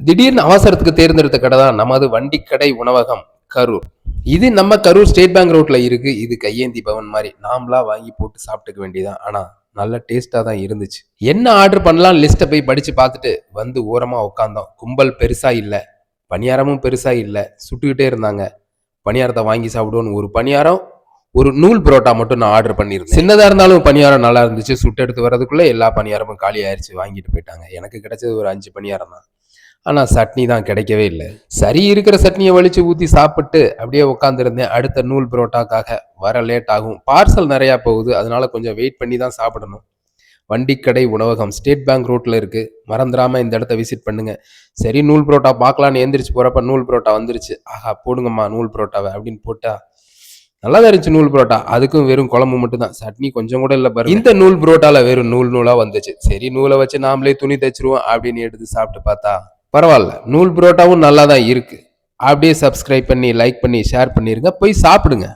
திடீர்னு அவசரத்துக்கு தேர்ந்தெடுத்த கடை தான் நமது வண்டிக்கடை உணவகம் கரூர். இது நம்ம கரூர் ஸ்டேட் பேங்க் ரோட்ல இருக்கு. இது கையேந்தி பவன் மாதிரி நாமளா வாங்கி போட்டு சாப்பிட்டுக்க வேண்டியதான். ஆனா நல்ல டேஸ்டா தான் இருந்துச்சு. என்ன ஆர்டர் பண்ணலாம் லிஸ்ட்டை போய் படிச்சு பார்த்துட்டு வந்து ஓரமா உட்காந்தோம். கும்பல் பெருசா இல்ல, பணியாரமும் பெருசா இல்ல, சுட்டுக்கிட்டே இருந்தாங்க. பணியாரத்தை வாங்கி சாப்பிடுவோன்னு ஒரு பணியாரம், ஒரு நூல் புரோட்டா மட்டும் நான் ஆர்டர் பண்ணியிருந்தேன். சின்னதா இருந்தாலும் பணியாரம் நல்லா இருந்துச்சு. சுட்டு எடுத்து வர்றதுக்குள்ள எல்லா பணியாரமும் காலி ஆயிடுச்சு, வாங்கிட்டு போயிட்டாங்க. எனக்கு கிடைச்சது ஒரு 5 பணியாரம் தான். ஆனா சட்னி தான் கிடைக்கவே இல்லை. சரி, இருக்கிற சட்னியை வலிச்சு ஊத்தி சாப்பிட்டு அப்படியே உட்காந்துருந்தேன். அடுத்த நூல் புரோட்டாக்காக வர லேட் ஆகும். பார்சல் நிறையா போகுது, அதனால கொஞ்சம் வெயிட் பண்ணி தான் சாப்பிடணும். வண்டிக்கடை உணவகம் ஸ்டேட் பேங்க் ரோட்ல இருக்கு. மறந்துடாம இந்த இடத்த விசிட் பண்ணுங்க. சரி, நூல் புரோட்டா பார்க்கலான்னு எந்திரிச்சு போறப்ப நூல் புரோட்டா வந்துருச்சு. ஆஹா, போடுங்கம்மா நூல் புரோட்டாவை அப்படின்னு போட்டா நல்லா தான் இருந்துச்சு நூல் புரோட்டா. அதுக்கும் வெறும் குழம்பு மட்டும் தான், சட்னி கொஞ்சம் கூட இல்லை பாருங்க. இந்த நூல் புரோட்டால வெறும் நூல் நூலா வந்துச்சு. சரி, நூலை வச்சு நாமளே துணி தைச்சிருவோம் அப்படின்னு எடுத்து சாப்பிட்டு பார்த்தா பரவாயில்ல, நூல் புரோட்டாவும் நல்லா தான் இருக்கு. அப்படியே சப்ஸ்கிரைப் பண்ணி லைக் பண்ணி ஷேர் பண்ணிருங்க. போய் சாப்பிடுங்க.